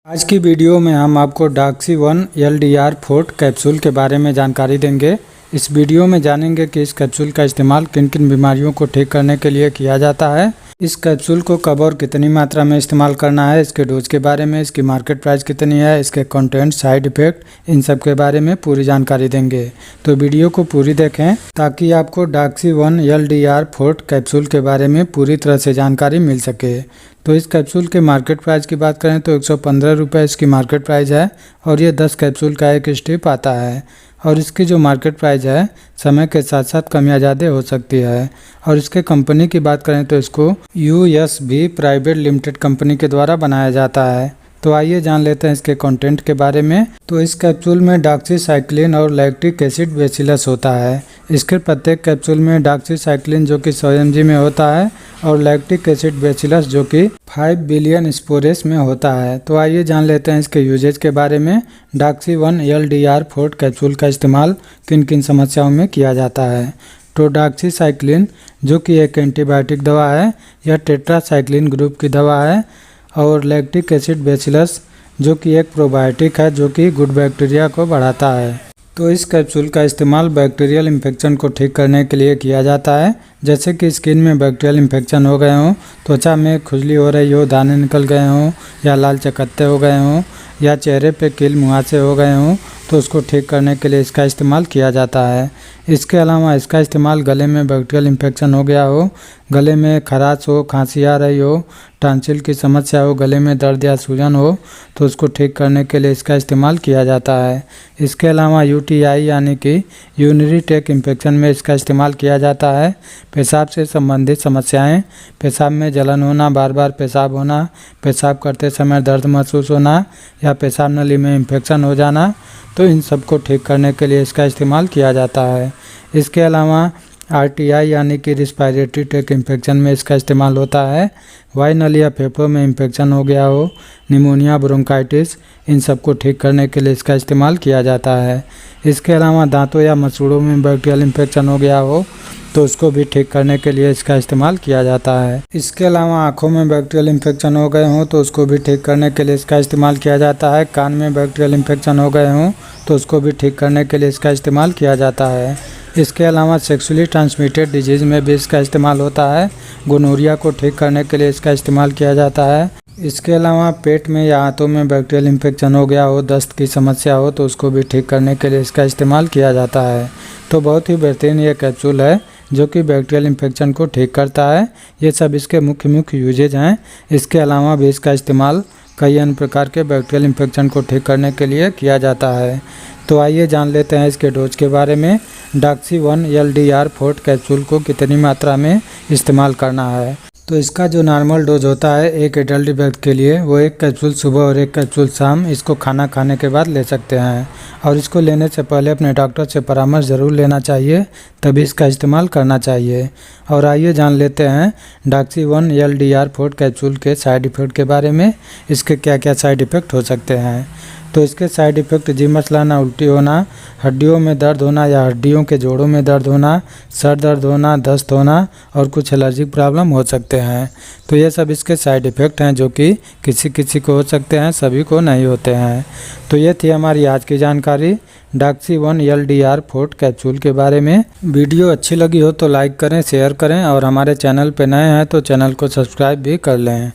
आज की वीडियो में हम आपको डॉक्सी 1 LDR फोर्ट कैप्सूल के बारे में जानकारी देंगे। इस वीडियो में जानेंगे कि इस कैप्सूल का इस्तेमाल किन किन बीमारियों को ठीक करने के लिए किया जाता है, इस कैप्सूल को कब और कितनी मात्रा में इस्तेमाल करना है, इसके डोज के बारे में, इसकी मार्केट प्राइस कितनी है, इसके कंटेंट, साइड इफ़ेक्ट, इन सब के बारे में पूरी जानकारी देंगे। तो वीडियो को पूरी देखें ताकि आपको डॉक्सी 1 LDR फोर्ट कैप्सूल के बारे में पूरी तरह से जानकारी मिल सके। तो इस कैप्सूल के मार्केट प्राइस की बात करें तो 115 रुपये इसकी मार्केट प्राइस है और ये 10 कैप्सूल का एक स्ट्रिप आता है। और इसकी जो मार्केट प्राइस है समय के साथ साथ कम या ज़्यादा हो सकती है। और इसके कंपनी की बात करें तो इसको USB प्राइवेट लिमिटेड कंपनी के द्वारा बनाया जाता है। तो आइए जान लेते हैं इसके कंटेंट के बारे में। तो इस कैप्सूल में डॉक्सीसाइक्लिन और लैक्टिक एसिड बेसिलस होता है। इसके प्रत्येक कैप्सूल में डॉक्सीसाइक्लिन जो कि 100 mg में होता है और लैक्टिक एसिड बेसिलस जो कि 5 बिलियन स्पोरेस में होता है। तो आइए जान लेते हैं इसके यूजेज के बारे में। डॉक्सी 1 LDR फोर्ट कैप्सूल का इस्तेमाल किन किन समस्याओं में किया जाता है। तो डॉक्सीसाइक्लिन जो कि एक एंटीबायोटिक दवा है, यह टेट्रासाइक्लिन ग्रुप की दवा है। और लैक्टिक एसिड बेसिलस जो कि एक प्रोबायोटिक है जो कि गुड बैक्टीरिया को बढ़ाता है। तो इस कैप्सूल का इस्तेमाल बैक्टीरियल इन्फेक्शन को ठीक करने के लिए किया जाता है, जैसे कि स्किन में बैक्टीरियल इन्फेक्शन हो गए हों, त्वचा में खुजली हो रही हो, दाने निकल गए हों या लाल चकत्ते हो गए हों या चेहरे पे कील मुहासे हो गए हों, तो उसको ठीक करने के लिए इसका इस्तेमाल किया जाता है। इसके अलावा इसका इस्तेमाल गले में बैक्टीरियल इन्फेक्शन हो गया हो, गले में खराश हो, खांसी आ रही हो, टॉन्सिल की समस्या हो, गले में दर्द या सूजन हो, तो उसको ठीक करने के लिए इसका इस्तेमाल किया जाता है। इसके अलावा UTI यानी कि यूरिनरी ट्रैक्ट इन्फेक्शन में इसका इस्तेमाल किया जाता है। पेशाब से संबंधित समस्याएं, पेशाब में जलन होना, बार बार पेशाब होना, पेशाब करते समय दर्द महसूस होना या पेशाब नली में इन्फेक्शन हो जाना, तो इन सब को ठीक करने के लिए इसका इस्तेमाल किया जाता है। इसके अलावा RTI यानी कि रिस्पायरेटरी ट्रैक्ट इन्फेक्शन में इसका इस्तेमाल होता है। वायुनल या फेफड़ों में इन्फेक्शन हो गया हो, निमोनिया, ब्रोंकाइटिस, इन सब को ठीक करने के लिए इसका इस्तेमाल किया जाता है। इसके अलावा दांतों या मसूड़ों में बैक्टीरियल इन्फेक्शन हो गया हो तो उसको भी ठीक करने के लिए इसका इस्तेमाल किया जाता है। इसके अलावा आँखों में बैक्टीरियल इन्फेक्शन हो गए हों तो उसको भी ठीक करने के लिए इसका इस्तेमाल किया जाता है। कान में बैक्टीरियल इन्फेक्शन हो गए हों तो उसको भी ठीक करने के लिए इसका इस्तेमाल किया जाता है। इसके अलावा सेक्सुअली ट्रांसमिटेड डिजीज़ में भी इसका इस्तेमाल होता है। गोनोरिया को ठीक करने के लिए इसका इस्तेमाल किया जाता है। इसके अलावा पेट में या हाथों में बैक्टीरियल इन्फेक्शन हो गया हो, दस्त की समस्या हो, तो उसको भी ठीक करने के लिए इसका इस्तेमाल किया जाता है। तो बहुत ही बेहतरीन ये कैप्सूल है जो कि बैक्टीरियल इन्फेक्शन को ठीक करता है। ये सब इसके मुख्य यूजेज हैं। इसके अलावा भी इसका इस्तेमाल कई अन्य प्रकार के बैक्टीरियल इन्फेक्शन को ठीक करने के लिए किया जाता है। तो आइए जान लेते हैं इसके डोज के बारे में। डॉक्सी 1 LDR फोर्ट कैप्सूल को कितनी मात्रा में इस्तेमाल करना है। तो इसका जो नॉर्मल डोज होता है एक एडल्ट व्यक्ति के लिए, वो एक कैप्सूल सुबह और एक कैप्सूल शाम इसको खाना खाने के बाद ले सकते हैं। और इसको लेने से पहले अपने डॉक्टर से परामर्श ज़रूर लेना चाहिए, तभी इसका इस्तेमाल करना चाहिए। और आइए जान लेते हैं डॉक्सी 1 LDR फोर्ट कैप्सूल के साइड इफ़ेक्ट के बारे में। इसके क्या क्या साइड इफ़ेक्ट हो सकते हैं। तो इसके साइड इफ़ेक्ट जी मचलाना, उल्टी होना, हड्डियों में दर्द होना या हड्डियों के जोड़ों में दर्द होना, सर दर्द होना, दस्त होना और कुछ एलर्जिक प्रॉब्लम हो सकते हैं। तो ये सब इसके साइड इफ़ेक्ट हैं जो कि किसी किसी को हो सकते हैं, सभी को नहीं होते हैं। तो ये थी हमारी आज की जानकारी डॉक्सी 1 LDR फोर्ट कैप्सूल के बारे में। वीडियो अच्छी लगी हो तो लाइक करें, शेयर करें और हमारे चैनल पर नए हैं तो चैनल को सब्सक्राइब भी कर लें।